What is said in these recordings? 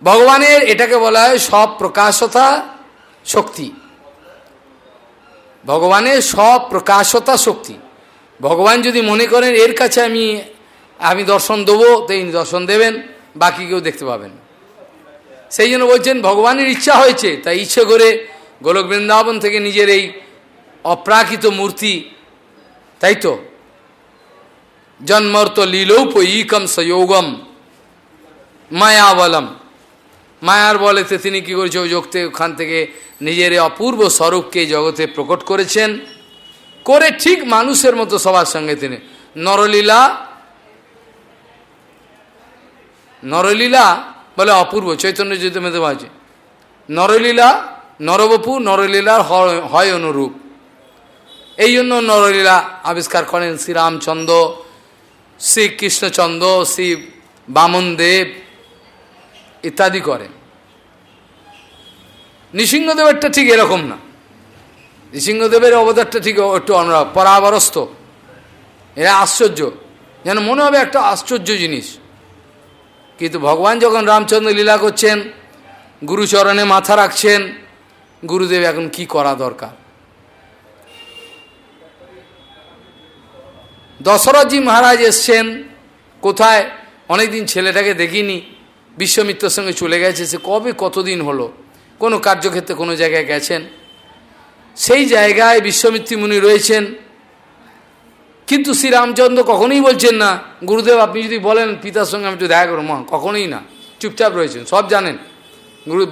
ভগবানের এটাকে বলা হয় সব প্রকাশতা শক্তি। ভগবানের সব প্রকাশতা শক্তি। ভগবান যদি মনে করেন এর কাছে আমি দর্শন দেবো, তো তিনি দর্শন দেবেন, বাকি কেউ দেখতে পাবেন। সেই জন্য বলছেন ভগবানের ইচ্ছা হয়েছে, তাই ইচ্ছে করে গোলক বৃন্দাবন থেকে নিজের এই অপ্রাকৃত মূর্তি, তাই তো জন্মর্ত লীলৌপয়িকম সয়োগম মায়াবলম, মায়ার বলেতে তিনি কী করেছে ওই জগতে ওখান থেকে নিজের অপূর্ব স্বরূপকে জগতে প্রকট করেছেন, করে ঠিক মানুষের মতো সবার সঙ্গে তিনি নরলীলা, নরলীলা বলে অপূর্ব চৈতন্য চৈতন্যতে আছে নরলীলা, নরবপু নরলীলার হয় অনুরূপ। এই জন্য নরলীলা আবিষ্কার করেন শ্রীরামচন্দ্র, শ্রীকৃষ্ণচন্দ্র, শ্রী বামনদেব ইত্যাদি করেন। নৃসিংহদেবেরটা ঠিক এরকম না, নৃসিংহদেবের অবতারটা ঠিক একটু পরাবরস্ত, এরা আশ্চর্য, যেন মনে হবে একটা আশ্চর্য জিনিস। কিন্তু ভগবান যখন রামচন্দ্র লীলা করছেন, গুরুচরণে মাথা রাখছেন, গুরুদেব এখন কি করা দরকার। দশরথজি মহারাজ এসছেন কোথায়, অনেকদিন ছেলেটাকে দেখিনি, বিশ্বমিত্রের সঙ্গে চলে গেছে, সে কবে কতদিন হলো, কোনো কার্যক্ষেত্রে কোনো জায়গায় গেছেন, সেই জায়গায় বিশ্বামিত্র মুনি রয়েছেন। কিন্তু শ্রীরামচন্দ্র কখনোই বলছেন না গুরুদেব আপনি যদি বলেন পিতার সঙ্গে আমি একটু দেখা করো, মা কখনোই না, চুপচাপ রয়েছেন, সব জানেন গুরু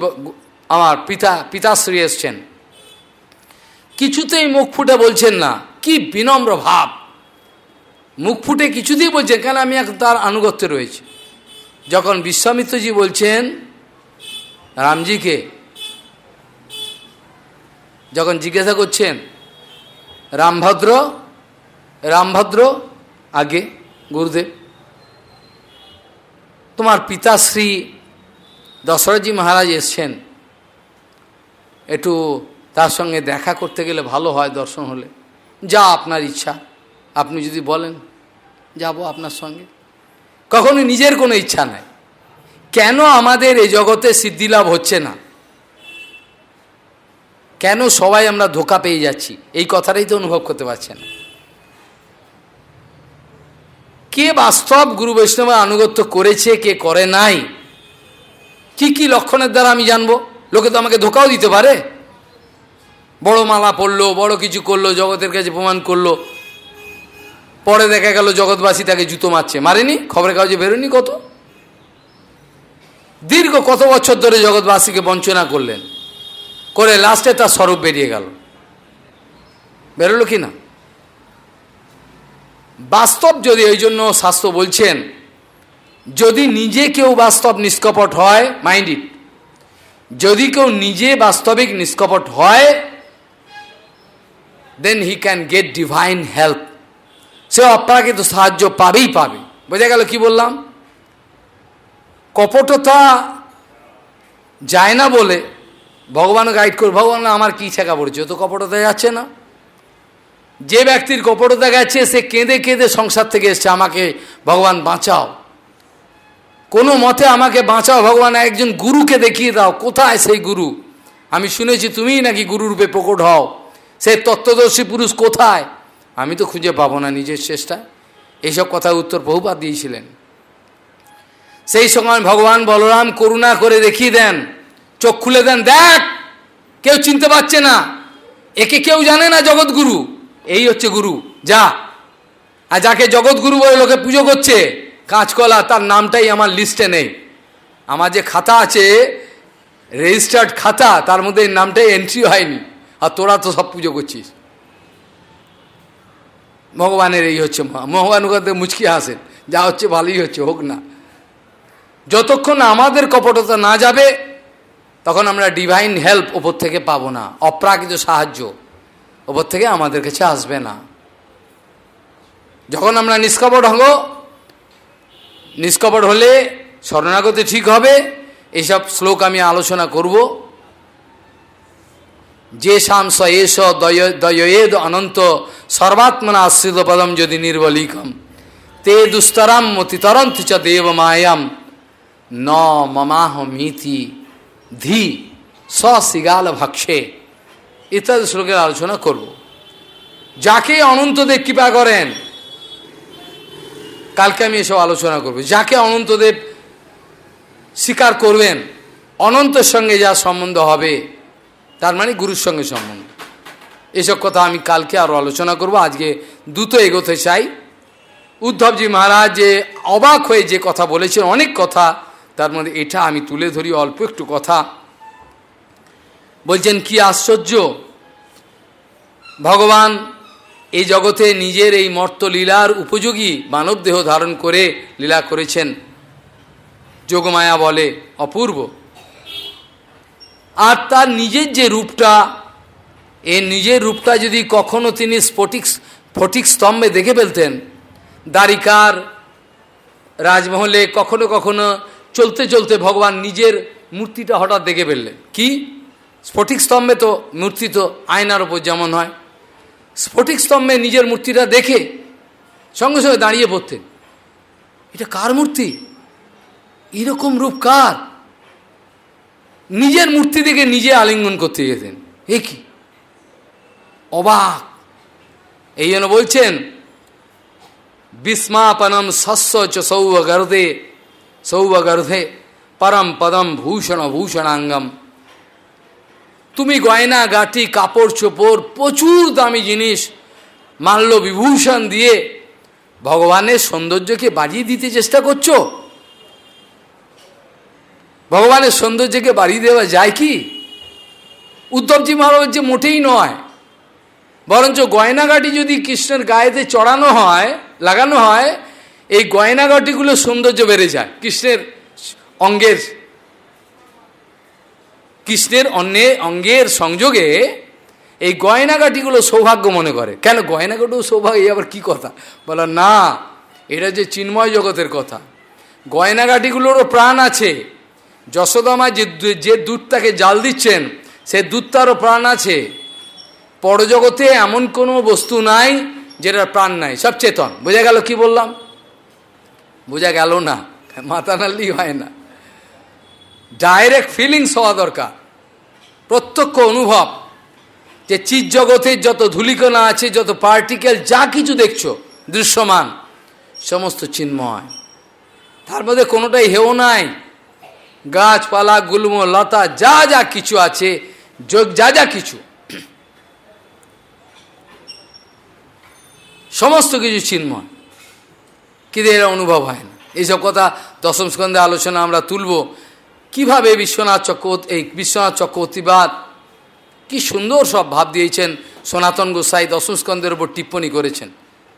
আমার পিতাশ্রী এসছেন, কিছুতেই মুখ ফুটে বলছেন না, কি বিনম্র ভাব, মুখ ফুটে কিছুতেই বলছেন কেন আমি তার আনুগত্যে রয়েছে। যখন বিশ্বামিত্রজি বলছেন রামজিকে, যখন জিজ্ঞাসা করছেন রামভদ্র আগে গুরুদেব তোমার পিতাশ্রী দশরথজি মহারাজ এসছেন, একটু তার সঙ্গে দেখা করতে গেলে ভালো হয়, দর্শন হলে, যা আপনার ইচ্ছা, আপনি যদি বলেন যাব আপনার সঙ্গে। কখনো নিজের কোনো ইচ্ছা নাই, কেন আমাদের এই জগতে সিদ্ধিলাভ হচ্ছে না, কেন সবাই আমরা ধোঁকা পেয়ে যাচ্ছি, এই কথাটাই তো অনুভব করতে পারছে না। কে বাস্তব গুরু বৈষ্ণবের আনুগত্য করেছে, কে করে নাই, কি কি লক্ষণের দ্বারা আমি জানবো। লোকে তো আমাকে ধোঁকাও দিতে পারে, বড় মালা পড়লো, বড় কিছু করলো, জগতের কাছে প্রমাণ করলো, পরে দেখা গেল জগৎবাসী তাকে জুতো মারছে, মারেনি, খবরের কাগজে বেরোনি, দীর্ঘ কত বছর ধরে জগৎবাসীকে বঞ্চনা করলেন, করে লাস্টে তার স্বরূপ বেরিয়ে গেল, বেরোলো কি না। বাস্তব যদি, এই জন্য শাস্ত্র বলছেন যদি নিজে কেউ বাস্তব নিষ্কপট হয়, মাইন্ড ইট, যদি কেউ নিজে বাস্তবিক নিষ্কপট হয়, then he can get divine help, সে অপ্রাকৃত সাহায্য পাবেই পাবে। বোঝা গেল কি বললাম। কপটতা যায় না বলে ভগবান গাইড করে, ভগবান আমার কি ছেঁকা পড়েছে, ও তো কপটতা যাচ্ছে না। যে ব্যক্তির কপটতা গেছে সে কেঁদে কেঁদে সংসার থেকে এসছে, আমাকে ভগবান বাঁচাও, কোনো মতে আমাকে বাঁচাও ভগবান, একজন গুরুকে দেখিয়ে দাও, কোথায় সেই গুরু, আমি শুনেছি তুমিই নাকি গুরুরূপে প্রকট হও, সেই তত্ত্বদর্শী পুরুষ কোথায়, আমি তো খুঁজে পাবো না নিজের চেষ্টায়। এইসব কথা উত্তর বহুবার দিয়েছিলেন। সেই সময় ভগবান বলরাম করুণা করে দেখিয়ে দেন, চোখ খুলে দেন, দেখ কেউ চিনতে পারছে না, একে কেউ জানে না জগৎগুরু, এই হচ্ছে গুরু, যা। আর যাকে জগৎগুরু বলে লোকে পুজো করছে কাঁচকলা, তার নামটাই আমার লিস্টে নেই, আমার যে খাতা আছে রেজিস্টার্ড খাতা, তার মধ্যে এই নামটাই এন্ট্রি হয়নি, আর তোরা তো সব পুজো করছিস। ভগবানের এই হচ্ছে, ভগবান ওখানে মুচকি হাসেন, যা হচ্ছে ভালোই হচ্ছে, হোক না। যতক্ষণ আমাদের কপটতা না যাবে তখন আমরা ডিভাইন হেল্প ওপর থেকে পাবো না, অপ্রাকৃত সাহায্য ওপর থেকে আমাদের কাছে আসবে না। যখন আমরা নিষ্কপট হব, নিষ্কপট হলে শরণাগতি ঠিক হবে। এইসব শ্লোক আমি আলোচনা করব। যে শাম স এস দয়েদ অনন্ত সর্বাত্মনা আশ্রিত পদম যদি নির্বলিকম তে দুস্তরাম মতিতরন্ত চ দেব মায়াম ন মমাহমিতি ধি সিগাল ভক্ষে ইত্যাদি শ্লোকের আলোচনা করব। যাকে অনন্তদেব কৃপা করেন, কালকে আমি এসব আলোচনা করব, যাকে অনন্তদেব স্বীকার করবেন, অনন্তের সঙ্গে যা সম্বন্ধ হবে, তার মানে গুরুর সঙ্গে সম্বন্ধ। এসব কথা আমি কালকে আরও আলোচনা করব। আজকে দ্রুত এগোতে চাই। উদ্ধবজি মহারাজ যে অবাক হয়ে যে কথা বলেছেন, অনেক কথা, তার মধ্যে এটা আমি তুলে ধরি অল্প একটু কথা। বলছেন কি আশ্চর্য, ভগবান এই জগতে নিজের এই মর্ত লীলার উপযোগী মানব দেহ ধারণ করে লীলা করেছেন, যোগমায়া বলে, অপূর্ব। আর তার নিজের যে রূপটা, এই নিজের রূপটা যদি কখনো তিনি স্ফটিক স্তম্ভে দেখে ফেলতেন, দ্বারিকার রাজমহলে কখনো কখনো চলতে চলতে ভগবান নিজের মূর্তিটা হঠাৎ দেখে ফেললেন। কি স্ফটিক স্তম্ভে তো মূর্তি তো আয়নার ওপর যেমন হয়, স্ফটিক স্তম্ভে নিজের মূর্তিটা দেখে সঙ্গে সঙ্গে দাঁড়িয়ে পড়তেন, এটা কার মূর্তি, এরকম রূপ কার? নিজের মূর্তি দেখে নিজে আলিঙ্গন করতে যেতেন। এ কি অবাক! এই জন্য বলছেন বিস্মাপনম শস্য চ সৌভগর্ধে পরম পদম ভূষণ ভূষণাঙ্গম। তুমি গয়না গাটি কাপড় চোপড় প্রচুর দামি জিনিস মাল্য বিভূষণ দিয়ে ভগবানের সৌন্দর্যকে বাড়িয়ে দিতে চেষ্টা করছো। ভগবানের সৌন্দর্যকে বাড়িয়ে দেওয়া যায় কি? উদ্ধবজি মহারাজ যে মোটেই নয়, বরঞ্চ গয়নাগাটি যদি কৃষ্ণের গায়েতে চড়ানো হয়, লাগানো হয়, এই গয়নাগাটিগুলো সৌন্দর্য বেড়ে যায়। কৃষ্ণের অঙ্গের সংযোগে এই গয়নাগাটিগুলো সৌভাগ্য মনে করে। কেন গয়নাগাটিও সৌভাগ্য, এই আবার কী কথা? বলা না, এটা যে চিন্ময় জগতের কথা। গয়নাগাটিগুলোরও প্রাণ আছে। যশোদামা যে দুধটাকে জাল দিচ্ছেন, সে দুধটারও প্রাণ আছে। পরজগতে এমন কোনো বস্তু নাই যেটার প্রাণ নাই, সব চেতন। বোঝা গেল কি বললাম? বোঝা গেল না, মাথা নাড়লি হয় না। ডাইরেক্ট ফিলিংস হওয়া দরকার, প্রত্যক্ষ অনুভব। যে চিৎ জগতের যত ধূলিকণা আছে, যত পার্টিকেল, যা কিছু দেখছো দৃশ্যমান, সমস্ত চিন্ময়। তার মধ্যে কোনোটাই হেও নাই। গাছপালা, গুল্ম, লতা, যা যা কিছু আছে, যা যা কিছু, সমস্ত কিছু চিন্ময়। কিন্তু এরা অনুভব হয় না। এইসব কথা দশম স্কন্ধে আলোচনা আমরা তুলব। কিভাবে বিশ্বনাথ চক্রবর্তীবাদ কি সুন্দর সব ভাব দিয়েছেন। সনাতন গোসাই দশম স্কন্ধের উপর টিপ্পণী করেছেন।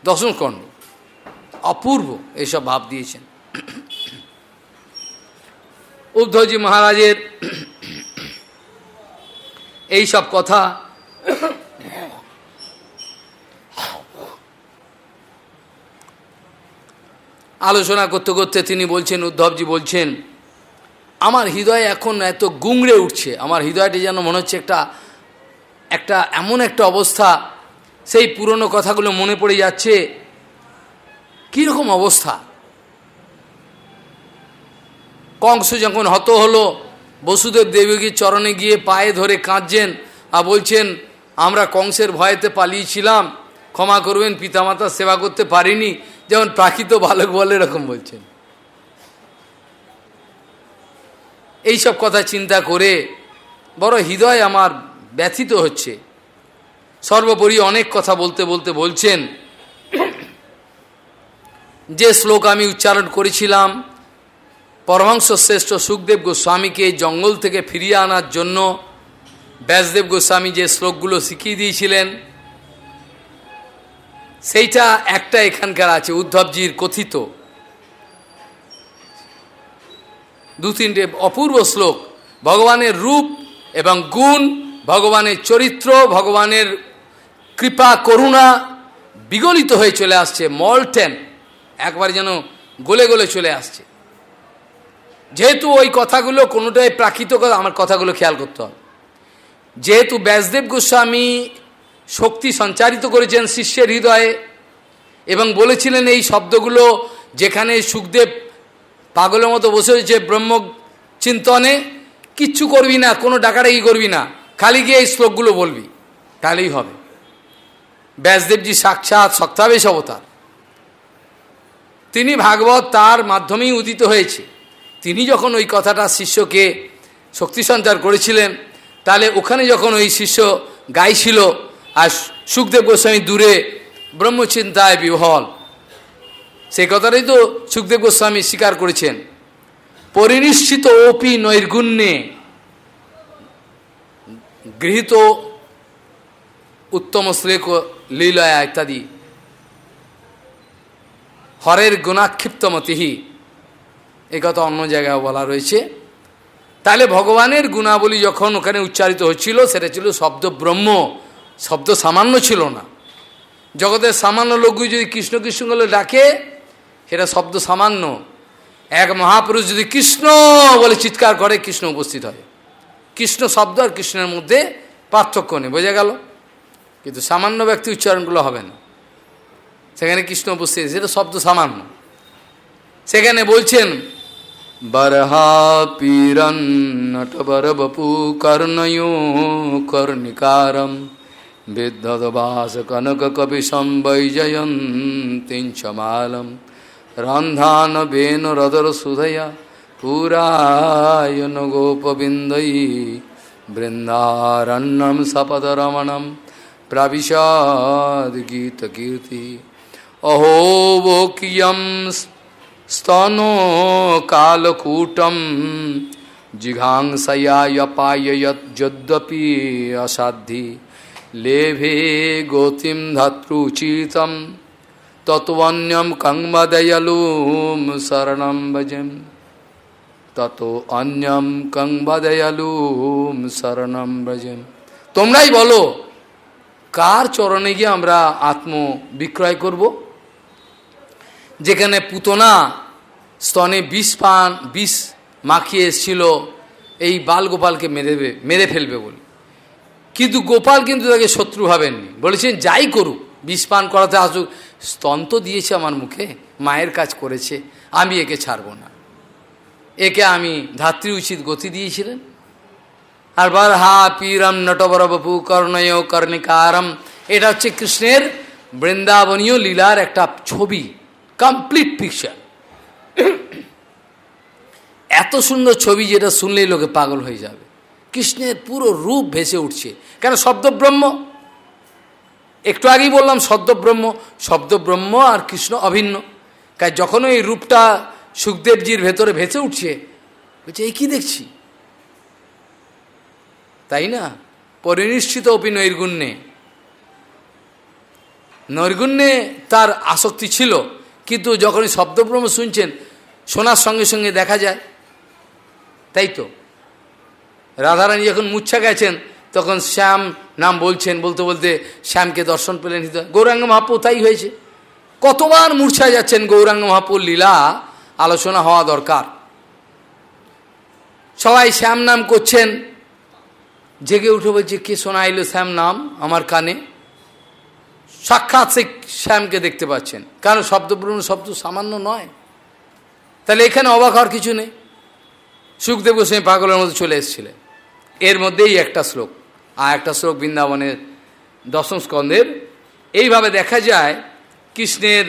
দশম স্কন্ধ অপূর্ব এইসব ভাব দিয়েছেন। উদ্ধবজি মহারাজের এই সব কথা আলোচনা করতে করতে তিনি বলছেন, উদ্ধবজি বলছেন, আমার হৃদয় এখন এত গুংড়ে উঠছে, আমার হৃদয়টি যেন মনে হচ্ছে একটা এমন একটা অবস্থা, সেই পুরনো কথাগুলো মনে পড়ে যাচ্ছে। কীরকম অবস্থা! কংস যখন হত হলো, বসুদেব দেবকীর চরণে গিয়ে পায়ে ধরে কাঁদছেন আর বলছেন, আমরা কংসের ভয়েতে পালিয়েছিলাম, ক্ষমা করবেন, পিতামাতার সেবা করতে পারিনি, যেমন প্রাকৃত বালক বলে এরকম বলছেন। এইসব কথা চিন্তা করে বড় হৃদয় আমার ব্যথিত হচ্ছে। সর্বোপরি অনেক কথা বলতে বলতে বলছেন, যে শ্লোক আমি উচ্চারণ করেছিলাম, পরমহংস শ্রেষ্ঠ সুখদেব গোস্বামীকে জঙ্গল থেকে ফিরিয়ে আনার জন্য ব্যাসদেব গোস্বামী যে শ্লোকগুলো শিখিয়ে দিয়েছিলেন, সেইটা একটা এখানকার আছে, উদ্ধবজির কথিত দু তিনটে অপূর্ব শ্লোক। ভগবানের রূপ এবং গুণ, ভগবানের চরিত্র, ভগবানের কৃপা করুণা বিগলিত হয়ে চলে আসছে, মলটেন, একবার যেন গলে গলে চলে আসছে। যেহেতু ওই কথাগুলো কোনোটাই প্রাকৃত কথা, আমার কথাগুলো খেয়াল করতে হবে। যেহেতু ব্যাসদেব গোস্বামী শক্তি সঞ্চারিত করেছেন শিষ্যের হৃদয়ে এবং বলেছিলেন এই শব্দগুলো যেখানে সুখদেব পাগলের মতো বসে হয়েছে ব্রহ্ম চিন্তনে, কিচ্ছু করবি না, কোনো ডাকাডাকি করবি না, খালি গিয়ে এই শ্লোকগুলো বলবি, তাহলেই হবে। ব্যাসদেবজি সাক্ষাৎ সত্যাবেশ অবতার, তিনি ভাগবত তার মাধ্যমেই উদিত হয়েছে। তিনি যখন ওই কথাটা শিষ্যকে শক্তি সঞ্চার করেছিলেন, তাহলে ওখানে যখন ওই শিষ্য গাইছিল আর সুখদেব গোস্বামী দূরে ব্রহ্মচিন্তায় বিহ্বল, সেই কথাটাই তো সুখদেব গোস্বামী স্বীকার করেছেন। পরিনিশ্চিত অপি নৈর্গুণ্যে গৃহীত উত্তম শ্লেক লীলয়া ইত্যাদি হরের গুণাক্ষিপ্তমতিহি, এই কথা অন্য জায়গায় বলা রয়েছে। তাহলে ভগবানের গুণাবলী যখন ওখানে উচ্চারিত হচ্ছিল, সেটা ছিল শব্দ ব্রহ্ম, শব্দ সামান্য ছিল না। জগতের সামান্য লোকগুলি যদি কৃষ্ণ কৃষ্ণ বলে ডাকে, সেটা শব্দ সামান্য। এক মহাপুরুষ যদি কৃষ্ণ বলে চিৎকার করে, কৃষ্ণ উপস্থিত হয়। কৃষ্ণ শব্দ আর কৃষ্ণের মধ্যে পার্থক্য নেই, বোঝা গেল? কিন্তু সামান্য ব্যক্তি উচ্চারণগুলো হবে না, সেখানে কৃষ্ণ উপস্থিত, সেটা শব্দ সামান্য। সেখানে বলছেন বরহা পীরন নটবর বপু কর্ণয়ো কর্ণিকারম বিদ্যদবাস কনক কবি সম্বৈজয়ন্তিঞ্চমালম রন্ধান বেন রদর সুধয়া পুরায়ন গোপবিন্দৈ বৃন্দারণ্যম সপদরমণম প্রবিশদ গীত কীর্তি অহো কিয়ম স্তনো কালকূটম জিঘাংসয়ায় পায়য়ত যদ্যপি অসাধ্যি লেভে গতিম ধাতৃচিতম তত্বন্যম কংবদয়ালুম শরণম ভজেম তত অন্যম কংবদয়ালুম শরণম ভজেম। তোমরাই বলো, কার চরণে গিয়ে আমরা আত্ম বিক্রয় করব? যেখানে পুতনা স্তনে বিষ মাখিয়ে এসেছিল এই বাল গোপালকে মেরে ফেলবে বলে, কিন্তু গোপাল কিন্তু তাকে শত্রু ভাবেননি, বলেছেন যাই করুক, বিষ পান করাতে আসুক, স্তন তো দিয়েছে আমার মুখে, মায়ের কাজ করেছে, আমি একে ছাড়ব না, একে আমি ধাত্রী উচিত গতি দিয়েছিলেন। আর বার হা পীরম নটবর বপু কর্ণয় কর্ণিকারম, এটা হচ্ছে কৃষ্ণের বৃন্দাবনীয় লীলার একটা ছবি, কমপ্লিট পিকচার। এত সুন্দর ছবি যেটা শুনলেই লোকে পাগল হয়ে যাবে। কৃষ্ণের পুরো রূপ ভেসে উঠছে, কেন শব্দ ব্রহ্ম। একটু আগেই বললাম শব্দ ব্রহ্ম আর কৃষ্ণ অভিন্ন। কারণ যখন ওই রূপটা সুখদেবজির ভেতরে ভেসে উঠছে, বলছে এই কি দেখছি, তাই না? পরিনিশ্চিত অপি নৈর্গুণ্যে, নৈর্গুণ্যে তার আসক্তি ছিল, কিন্তু যখনই শব্দব্রহ্ম শুনছেন, শোনার সঙ্গে সঙ্গে দেখা যায়। তাই তো রাধারানী যখন মূর্ছা গেছেন, তখন শ্যাম নাম বলছেন, বলতে বলতে শ্যামকে দর্শন পেলেন হৃদয়। গৌরাঙ্গ মহাপ্রভু তাই হয়েছে, কতবার মূর্ছায় যাচ্ছেন। গৌরাঙ্গ মহাপ্রভুর লীলা আলোচনা হওয়া দরকার। সবাই শ্যাম নাম করছেন, জেগে উঠে বলছে কে শোনা এলো শ্যাম নাম আমার কানে। সাক্ষাৎ সে শ্যামকে দেখতে পাচ্ছেন, কারণ শব্দব্রহ্ম শব্দ সামান্য নয়। তাহলে এখানে অবাক হওয়ার কিছু নেই। সুখদেব গোস্বামী পাগলের মধ্যে চলে এসেছিলেন। এর মধ্যেই একটা শ্লোক, আর একটা শ্লোক বৃন্দাবনের দশম স্কন্ধের। এইভাবে দেখা যায় কৃষ্ণের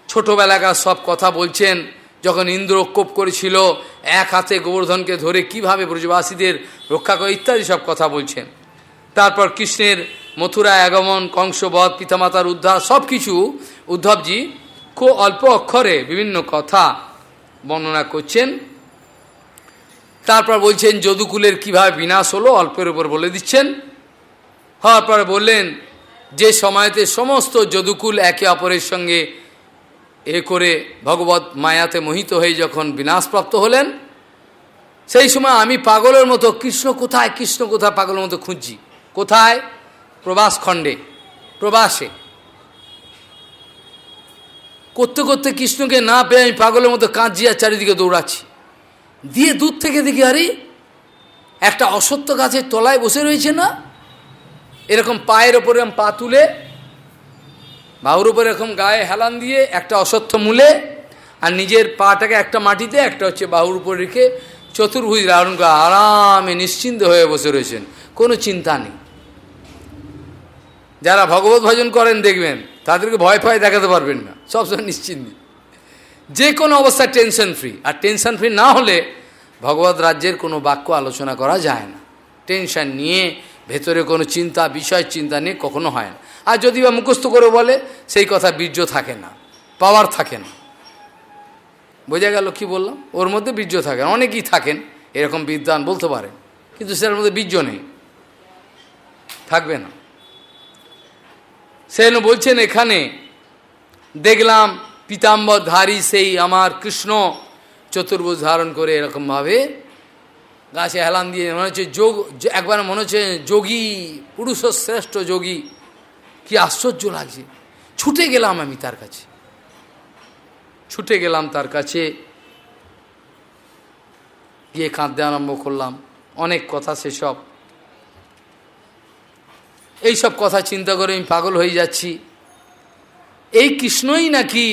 ছোটোবেলাকার সব কথা বলছেন। যখন ইন্দ্র কোপ করেছিল, এক হাতে গোবর্ধনকে ধরে কিভাবে ব্রজবাসীদের রক্ষা করে, ইত্যাদি সব কথা বলছেন। তারপর কৃষ্ণের মথুরায় আগমন, কংসবধ, পিতামাতার উদ্ধার, সব কিছু উদ্ধবজি খুব অল্প অক্ষরে বিভিন্ন কথা বর্ণনা করছেন। তারপর বলছেন যদুকুলের কিভাবে বিনাশ হলো, অল্পের উপর বলে দিচ্ছেন। হওয়ার পরে বললেন যে সময়তে সমস্ত যদুকুল একে অপরের সঙ্গে করে ভগবত মায়াতে মোহিত হয়ে যখন বিনাশপ্রাপ্ত হলেন, সেই সময় আমি পাগলের মতো কৃষ্ণ কোথায় পাগলের মতো খুঁজছি। কোথায়? প্রবাস খণ্ডে, প্রবাসে করতে করতে কৃষ্ণকে না পেয়ে আমি পাগলের মতো কাঁদছি আর চারিদিকে দৌড়াচ্ছি। দিয়ে দূর থেকে দেখি আরে একটা অশ্বত্থ গাছের তলায় বসে রয়েছে না, এরকম পায়ের ওপরে পা তুলে, বাহুর উপরে এরকম গায়ে হেলান দিয়ে একটা অশ্বত্থ মূলে, আর নিজের পাটাকে একটা মাটিতে একটা হচ্ছে বাহুর উপর রেখে চতুর্ভুজ ধারণ করে আরামে নিশ্চিন্ত হয়ে বসে রয়েছেন, কোনো চিন্তা নেই। যারা ভগবত ভজন করেন দেখবেন তাদেরকে ভয় ভয় দেখাতে পারবেন না, সবসময় নিশ্চিন্ত, যে কোনো অবস্থায় টেনশন ফ্রি। আর টেনশন ফ্রি না হলে ভগবত রাজ্যের কোনো বাক্য আলোচনা করা যায় না। টেনশন নিয়ে ভেতরে কোনো চিন্তা, বিষয় চিন্তা নিয়ে কখনো হয় না। আর যদি বা মুখস্থ করে বলে সেই কথা বীর্য থাকে না, পাওয়ার থাকে না। বোঝা গেল কি বললাম? ওর মধ্যে বীর্য থাকে না। অনেকেই থাকেন এরকম বিদ্বান বলতে পারেন, কিন্তু সেটার মধ্যে বীর্য নেই, থাকবে না। সেন বলছেন এখানে দেখলাম পীতাম্বরধারী সেই আমার কৃষ্ণ চতুর্ভুজ ধারণ করে এরকমভাবে গাছে হেলান দিয়ে মনে হচ্ছে যোগ, একবার মনে হচ্ছে যোগী, পুরুষ শ্রেষ্ঠ যোগী, কি আশ্চর্য লাগছে। ছুটে গেলাম আমি তার কাছে, ছুটে গেলাম তার কাছে, গিয়ে কাঁদতে আরম্ভ করলাম। অনেক কথা, সেসব এইসব কথা চিন্তা করে আমি পাগল হয়ে যাচ্ছি। এই কৃষ্ণই নাকি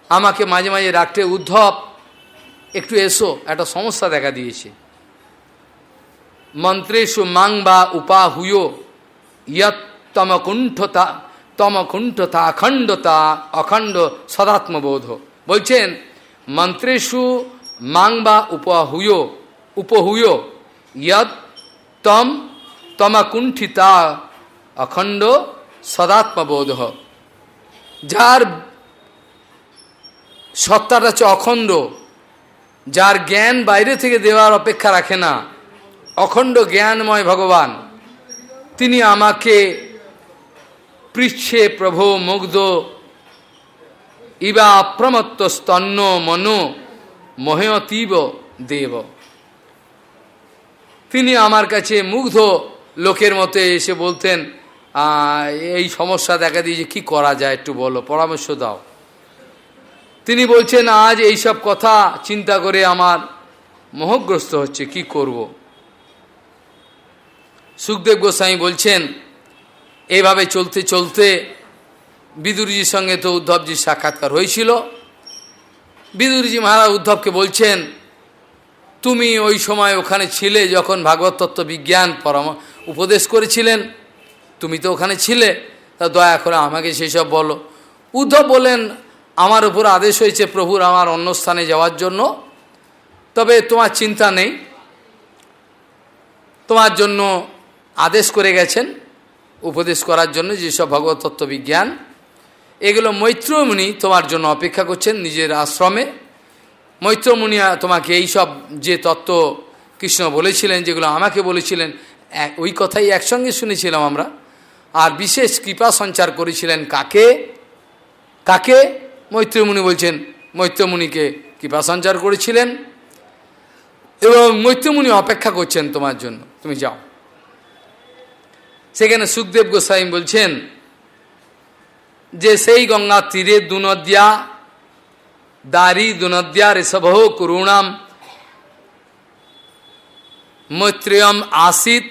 আমাকে মাঝে মাঝে রাখতে, উদ্ধব একটু এসো, একটা সমস্যা দেখা দিয়েছে। মন্ত্রেষু মাং বা উপাহুয় ইয়ৎ তমকুণ্ঠতা অখণ্ডতা অখণ্ড সদাত্মবোধ। বলছেন মন্ত্রেষু মাং বা উপহুয় ইয়ৎ তমকুণ্ঠিতা অখণ্ড সদাত্মবোধ। যার সত্তাটা হচ্ছে অখণ্ড, যার জ্ঞান বাইরে থেকে দেওয়ার অপেক্ষা রাখে না, অখণ্ড জ্ঞানময় ভগবান, তিনি আমাকে পৃচ্ছে প্রভো মুগ্ধ ইবা অপ্রমত্ত স্তন্য মনো মহয়তীব দেব। তিনি আমার কাছে মুগ্ধ লোকের মতে এসে বলতেন, এই সমস্যা দেখা দিয়েছে, কি করা যায় একটু বলো, পরামর্শ দাও। তিনি বলছেন আজ এইসব কথা চিন্তা করে আমার মোহগ্রস্ত হচ্ছে, কি করব। সুখদেব গোস্বামী বলছেন এইভাবে চলতে চলতে বিদুরজির সঙ্গে তো উদ্ধবজির সাক্ষাৎকার হয়েছিল। বিদুরজি মহারাজ উদ্ধবকে বলছেন, তুমি ওই সময় ওখানে ছিলে যখন ভাগবত তত্ত্ব বিজ্ঞান উপদেশ করেছিলেন, তুমি তো ওখানে ছিলে, তা দয়া করে আমাকে সেসব বলো। উদ্ধব বলেন, আমার উপর আদেশ হয়েছে প্রভুর আমার অন্য স্থানে যাওয়ার জন্য, তবে তোমার চিন্তা নেই, তোমার জন্য আদেশ করে গেছেন উপদেশ করার জন্য যেসব ভগবত তত্ত্ব বিজ্ঞান, এগুলো মৈত্রেয় মুনি তোমার জন্য অপেক্ষা করছেন নিজের আশ্রমে। মৈত্রেয় মুনি তোমাকে এই সব যে তত্ত্ব কৃষ্ণ বলেছিলেন, যেগুলো আমাকে বলেছিলেন, ওই কথাই একসঙ্গে শুনেছিলাম আমরা। আর বিশেষ কৃপা সঞ্চার করেছিলেন কাকে কাকে? মৈত্রেয় মুনি বলছেন, মৈত্রেয় মুনিকে কৃপা সঞ্চার করেছিলেন এবং মৈত্রেয় মুনি অপেক্ষা করছেন তোমার জন্য, তুমি যাও। সেখানে সুখদেব গোস্বামী বলছেন যে সেই গঙ্গা তীরে দুনদ্যা দারি দুনদ্যা ঋষভ করুণাম মৈত্রেয়ম আসিত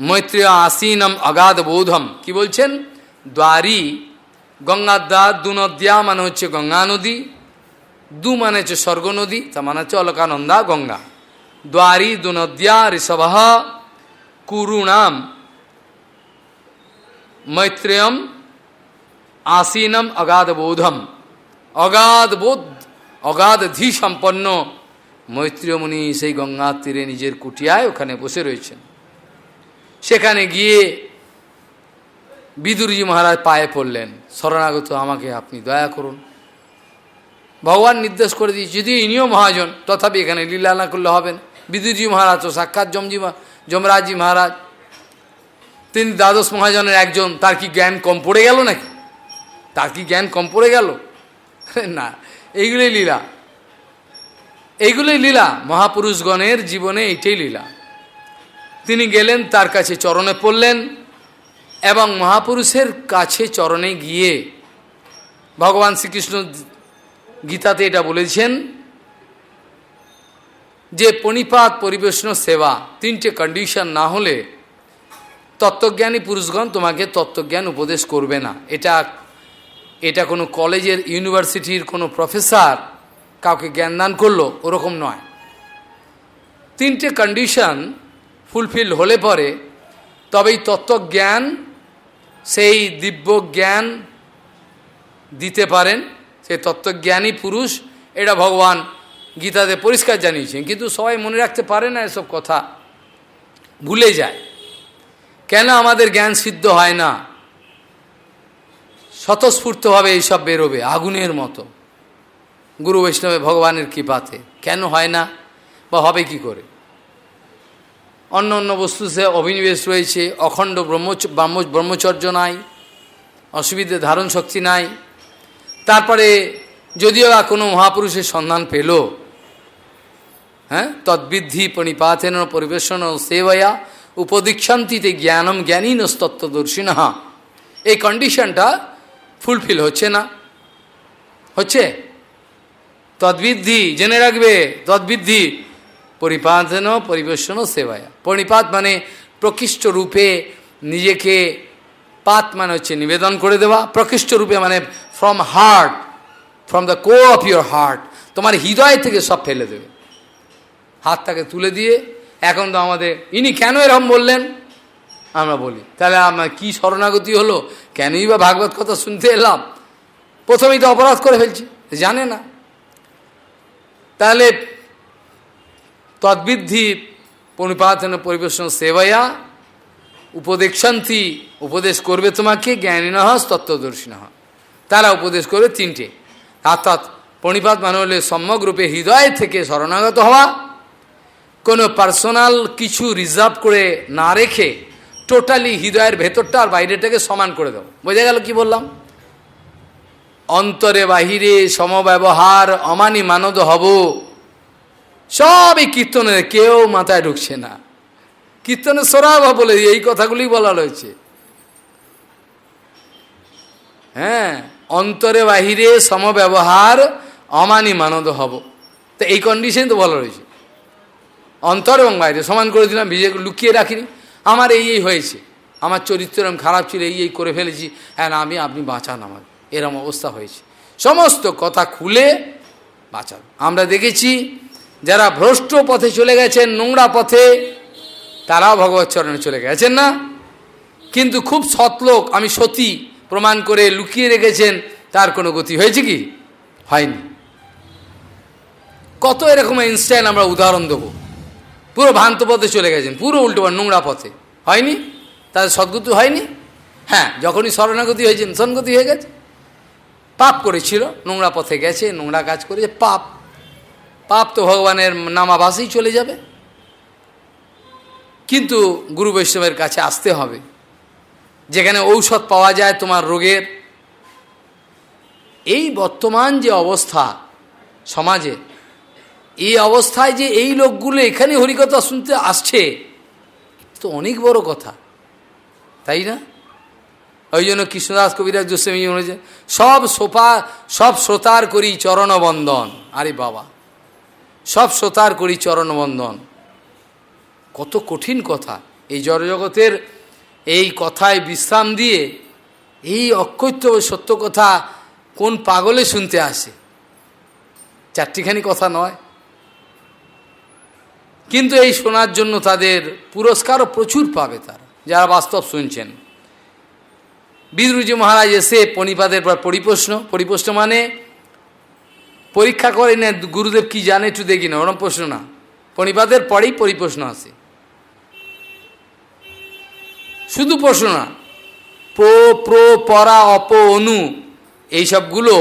মৈত্রেয় আসীনম অগাধ বোধম। কি বলছেন? দ্বারি গঙ্গার দ্বার, দুনদ্যা মানে হচ্ছে গঙ্গা নদী, দু মানে হচ্ছে স্বর্গ নদী, তা মানে হচ্ছে অলকানন্দা গঙ্গা। দ্বারি দুনদ্যা ঋষভ কুরুণাম মৈত্রেয়ম আসীনম অগাধ বোধম। অগাধ বোধ, অগাধ ধী সম্পন্ন মৈত্রেয় মুনি সেই গঙ্গার তীরে নিজের কুটিয়ায় ওখানে বসে রয়েছেন। সেখানে গিয়ে বিদুরজি মহারাজ পায়ে পড়লেন, শরণাগত আমাকে আপনি দয়া করুন। ভগবান নির্দেশ করে দিয়েছে, যদিও ইনিও মহাজন, তথাপি এখানে লীলা না করলে হবে না। বিদুরজি মহারাজ তো সাক্ষাৎ যমরাজজি মহারাজ, তিনি দ্বাদশ মহাজনের একজন, তার কি জ্ঞান কম পড়ে গেল নাকি? তার কি জ্ঞান কম পড়ে গেল? না, এইগুলোই লীলা, এইগুলোই লীলা, মহাপুরুষগণের জীবনে এইটাই লীলা। তিনি গেলেন, তার কাছে চরণে পড়লেন এবং মহাপুরুষের কাছে চরণে গিয়ে ভগবান শ্রীকৃষ্ণ গীতাতে এটা বলেছেন যে পণিপাত পরিবেশন সেবা, তিনটে কন্ডিশন না হলে তত্ত্বজ্ঞানী পুরুষগণ তোমাকে তত্ত্বজ্ঞান উপদেশ করবে না। এটা এটা কোনো কলেজের ইউনিভার্সিটির কোনো প্রফেসর কাউকে জ্ঞান দান করলো ওরকম নয়। তিনটে কন্ডিশন ফুলফিল হলে পরে তবেই তত্ত্বজ্ঞান, সেই দিব্য জ্ঞান দিতে পারেন, সেই তত্ত্বজ্ঞানী পুরুষ। এটা ভগবান গীতাতে পরিষ্কার জানিয়েছেন, কিন্তু সবাই মনে রাখতে পারে না, এসব কথা ভুলে যায়। কেন আমাদের জ্ঞান সিদ্ধ হয় না? স্বতঃস্ফূর্তভাবে এইসব বেরোবে আগুনের মতো গুরু বৈষ্ণবে ভগবানের কৃপাতে। কেন হয় না বা হবে কি করে? অন্য অন্য বস্তু সে অভিনিবেশ রয়েছে, অখণ্ড ব্রহ্মচর্য নাই, অসুবিধে ধারণ শক্তি নাই। তারপরে যদিও বা কোনো মহাপুরুষের সন্ধান পেল, হ্যাঁ, তদ্বিদ্ধি পণিপাতেন পরিবেশন সেবয়া উপদীক্ষান্তিতে জ্ঞানম জ্ঞানীনস্তত্ত্বদর্শিনঃ। এই কন্ডিশনটা ফুলফিল হচ্ছে না। হচ্ছে তদ্বিদ্ধি, জেনে রাখবে, তদ্বিদ্ধি পরিপাতেন পরিবেশন সেবায়া। পরিপাত মানে প্রকৃষ্ট রূপে নিজেকে, পাত মানে হচ্ছে নিবেদন করে দেওয়া, প্রকৃষ্ট রূপে মানে from heart, from the core of your heart, তোমার হৃদয় থেকে সব ফেলে দেবে, হাতটাকে তুলে দিয়ে। এখন তো আমাদের ইনি কেন এরকম বললেন আমরা বলি, তাহলে আমার কি শরণাগতি হলো? কেনই বা ভাগবত কথা শুনতে এলাম? প্রথমেই তো অপরাধ করে ফেলছি, জানে না। তাহলে তদ্বিদ্ধি পরিপাতন পরিবেশন সেবায়া উপদেশান্তি, উপদেশ করবে তোমাকে জ্ঞানীনঃ তত্ত্বদর্শিনঃ। তারা উপদেশ করবে তিনটে, অর্থাৎ পরিপাত মানে হলে সম্যক রূপে হৃদয় থেকে শরণাগত হওয়া, কোনো পার্সোনাল কিছু রিজার্ভ করে না রেখে টোটালি হৃদয়ের ভেতরটা আর বাইরেটাকে সমান করে দেবো। বোঝা গেল কি বললাম? অন্তরে বাহিরে সমব্যবহার অমানি মানদ হব। সব এই কীর্তনে কেউ মাথায় ঢুকছে না। কীর্তনে সরাবা বলে এই কথাগুলি বলা রয়েছে। হ্যাঁ, অন্তরে বাহিরে সমব্যবহার অমানি মানদ হব, তো এই কন্ডিশন তো বলা রয়েছে। অন্তর এবং বাইরে সমান করে দিলাম, বিজয়কে লুকিয়ে রাখিনি। আমার এই হয়েছে, আমার চরিত্র এরম খারাপ ছিল, এই করে ফেলেছি, হ্যাঁ আমি, আপনি বাঁচান, আমার এরম অবস্থা হয়েছে, সমস্ত কথা খুলে বাঁচান। আমরা দেখেছি যারা ভ্রষ্ট পথে চলে গেছেন, নোংরা পথে, তারাও ভগবত চরণে চলে গেছেন না, কিন্তু খুব সৎ লোক, আমি সতী প্রমাণ করে লুকিয়ে রেখেছেন, তার কোনো গতি হয়েছে কি? হয়নি। কত এরকম ইনস্ট্যান্ট আমরা উদাহরণ দেবো, পুরো ভ্রান্ত পথে চলে গেছেন, পুরো উল্টো নোংরা পথে, হয়নি, তাদের সদ্গতি হয়নি। হ্যাঁ, যখনই শরণাগতি হয়েছেন সন্গতি হয়ে গেছে। পাপ করেছিল, নোংরা পথে গেছে, নোংরা কাজ করেছে, পাপ, পাপ তো ভগবানের নামাভাসেই চলে যাবে। কিন্তু গুরু বৈষ্ণবের কাছে আসতে হবে, যেখানে ঔষধ পাওয়া যায় তোমার রোগের। এই বর্তমান যে অবস্থা সমাজে, এই অবস্থায় যে এই লোকগুলো এখানে হরিকথা শুনতে আসছে, তো অনেক বড় কথা, তাই না? ওই জন্য কৃষ্ণদাস কবিরাজ গোস্বামী বলেছে, সব শ্রোতার করি চরণবন্দন। আরে বাবা, সব শ্রোতার করি চরণবন্দন, কত কঠিন কথা। এই জড়জগতের এই কথায় বিশ্রাম দিয়ে এই অকৈত্য সত্য কথা কোন পাগলে শুনতে আসে? চারটিখানি কথা নয়, কিন্তু এই শোনার জন্য তাদের পুরস্কারও প্রচুর পাবে তারা, যারা বাস্তব শুনছেন। বিদুরজি মহারাজ এসে পণিপাদের পর পরিপ্রশ্ন মানে পরীক্ষা করে না গুরুদেব কি জানে একটু দেখি না, ওরম প্রশ্ন না, পণিপাদের পরেই পরিপ্রশ্ন আসে, শুধু প্রশ্ন না, প্র পরা অপ অনু, এই সবগুলো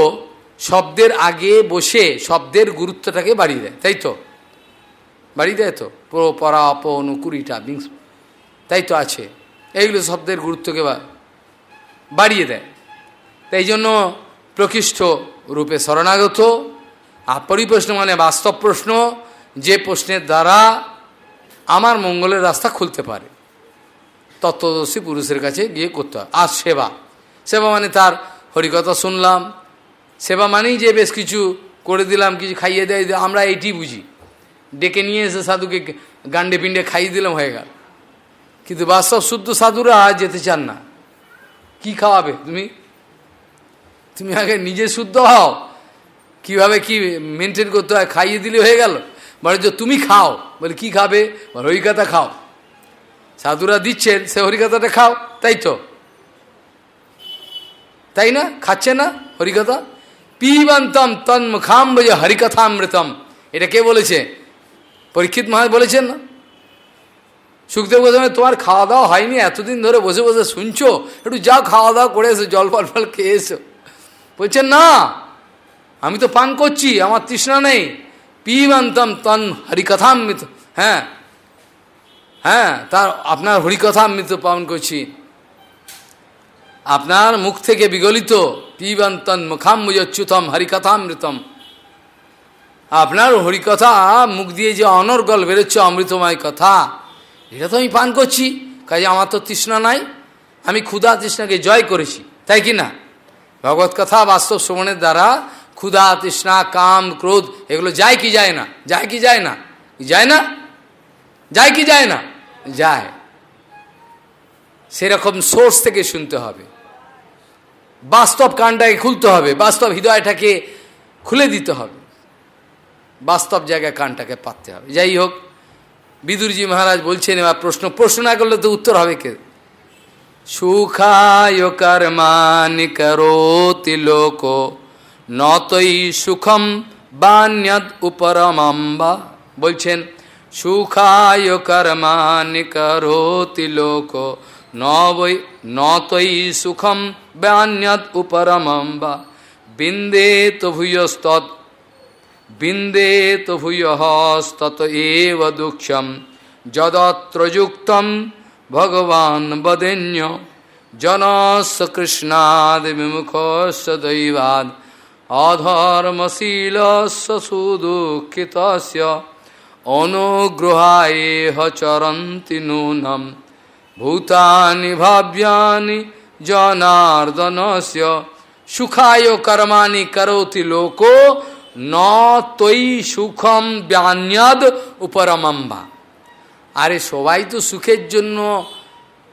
শব্দের আগে বসে শব্দের গুরুত্বটাকে বাড়িয়ে দেয়, তাই তো? বাড়িয়ে দেয় তো, প্র পরা অপ অনু 20টা, তাই তো আছে, এইগুলো শব্দের গুরুত্বকে বাড়িয়ে দেয়। তাই জন্য প্রকৃষ্ট রূপে শরণাগত, আর পরিপ্রশ্ন মানে বাস্তব প্রশ্ন, যে প্রশ্নের দ্বারা আমার মঙ্গলের রাস্তা খুলতে পারে, তত্ত্বদর্শী পুরুষের কাছে গিয়ে করতে হয়। আর সেবা মানে তার হরিকথা শুনলাম, সেবা মানেই যে বেশ কিছু করে দিলাম, কিছু খাইয়ে দেয়, আমরা এইটি বুঝি, ডেকে নিয়ে এসে সাধুকে গান্ডে পিণ্ডে খাইয়ে দিলাম, হয়ে গেল। কিন্তু বাস্তব শুদ্ধ সাধুরা যেতে চান না। কি খাওয়াবে তুমি? তুমি আগে নিজে শুদ্ধ হও, কিভাবে কি মেনটেন করতে হয় খাইয়ে দিলে হয়ে গেল। বলে যে তুমি খাও, বলে কি খাবে, বলে হরিকথা খাও। সাধুরা দিচ্ছেন, সে হরিকথাটা খাও, তাই তো, তাই না? খাচ্ছে না হরিকথা? পিবন্তম তন্মুখাম্বজ হরিকথামৃতম, এটা কে বলেছে? পরীক্ষিত মহারাজ বলেছেন না? সুখদেব গোস্বামী, তোমার খাওয়া দাওয়া হয়নি, এতদিন ধরে বসে বসে শুনছো, একটু যাও খাওয়া দাওয়া করে এসো, জল ফল ফল খেয়ে এসো। বলছেন না, আমি তো পান করছি, আমার তৃষ্ণা নেই। পিবন্তম তন হরিকথামৃত, হ্যাঁ হ্যাঁ, তার আপনার হরিকথামৃত পালন করছি, আপনার মুখ থেকে বিগলিত পিবন্তন মুখাম্বুজচ্যুতম হরিকথামৃতম, আপনার হরিকথা মুখ দিয়ে যে অনর্গল বেরোচ্ছে অমৃতময় কথা, এটা তো আমি পান করছি, কাজে আমার তো তৃষ্ণা নাই, আমি ক্ষুধা তৃষ্ণাকে জয় করেছি, তাই কি না? ভগবত কথা বাস্তব শ্রবণের দ্বারা ক্ষুধা তৃষ্ণা কাম ক্রোধ এগুলো যায় কি যায় না? যায় কি যায় না? যায় না? যায় কি যায় না? যায়। সেরকম সোর্স থেকে শুনতে হবে, বাস্তব কানটাকে খুলতে হবে, বাস্তব হৃদয়টাকে খুলে দিতে হবে, বাস্তব জায়গায় কানটাকে পাততে হবে। যাই হোক, বিদুরজি মহারাজ বলছেন, এবার প্রশ্ন না করলে তো উত্তর হবে কে? সুখায় কর্মাণি করোতি লোকো নতৈ সুখম বান্যদ উপরমম্বা। বলছেন সুখায় কর্মাণি করোতি লোকো নতৈ সুখম বান্যদ উপরমম্বা বিন্দেত ভূয়স্তৎ বিন্দেত ভূয়স্তত এব দুঃখম যদত্র যুক্তম ভগবান বদেন্য জনস্য কৃষ্ণাদ বিমুখস্য দৈবাদ অধর্মশীলস্য সুদুঃখিতস্য অনুগ্রহায়েহ চরন্তি নূনম ভূতানি ভাব্যানি জনার্দনস্য সুখায় কর্মাণি করোতি লোকো ন তৈ সুখম ব্যান্যদ উপরমম্বা। আরে সবাই তো সুখের জন্য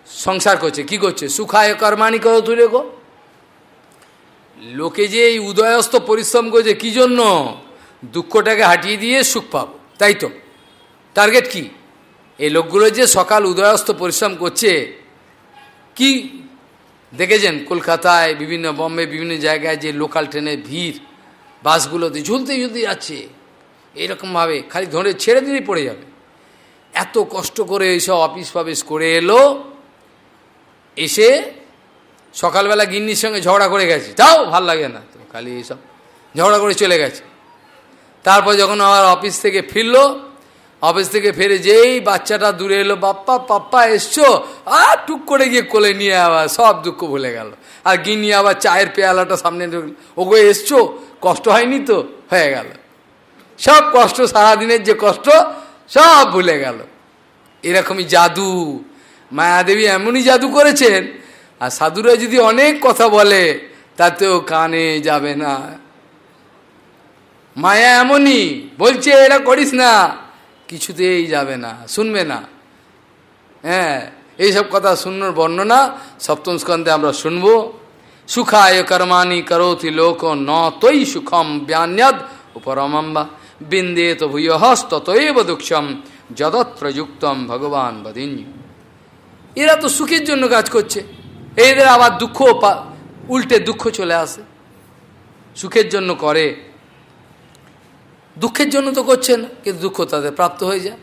সংসার করছে, কি করছে? সুখায় কর্মাণি করোতি লোকো, লোকে যে এই উদয়স্ত পরিশ্রম করছে কি জন্য? দুঃখটাকে হাঁটিয়ে দিয়ে সুখ পাবো, তাই তো টার্গেট কি? এই লোকগুলো যে সকাল উদয়স্ত পরিশ্রম করছে, কি দেখেছেন কলকাতায়, বিভিন্ন বম্বে, বিভিন্ন জায়গায় যে লোকাল ট্রেনের ভিড়, বাসগুলোতে ঝুলতে ঝুলতে যাচ্ছে, এরকমভাবে খালি ধরে ছেড়ে দিলেই পড়ে যাবে। এত কষ্ট করে এইসব অফিস ফাফিস করে এলো, এসে সকালবেলা গিন্নির সঙ্গে ঝগড়া করে গেছে, তাও ভাল লাগে না তো, খালি এইসব ঝগড়া করে চলে গেছে। তারপর যখন আবার অফিস থেকে ফিরলো, অফিস থেকে ফিরে যেই বাচ্চাটা দূরে এলো, বাপ্পা পাপ্পা এসছো, আর টুক করে গিয়ে কোলে নিয়ে আবার সব দুঃখ ভুলে গেল। আর গিন্নি আবার চায়ের পেয়ালাটা সামনে ওগো এসছো, কষ্ট হয়নি তো, হয়ে গেল, সব কষ্ট, সারাদিনের যে কষ্ট সব ভুলে গেল। এরকমই জাদু, মায়াদেবী এমনই জাদু করেছেন। আর সাধুরা যদি অনেক কথা বলে তাতেও কানে যাবে না। মায়া এমনই বলছে, এরা করিস না, কিছুতেই যাবে না, শুনবে না। হ্যাঁ, এইসব কথা শুনার বর্ণনা সপ্তম স্কন্ধে আমরা শুনব। সুখায় কর্মাণি করোতি লোক ন তৈ সুখম ব্যান্যদ উপরমম্বা বিন্দেত ভূয়স্ততএব দুঃখম যদত্র যুক্তম ভগবান বদিন্য। এরা তো সুখের জন্য কাজ করছে, এদের আবার দুঃখ, উল্টে দুঃখ চলে আসে। সুখের জন্য করে, দুঃখের জন্য তো করছে না, কিন্তু দুঃখ তাদের প্রাপ্ত হয়ে যায়,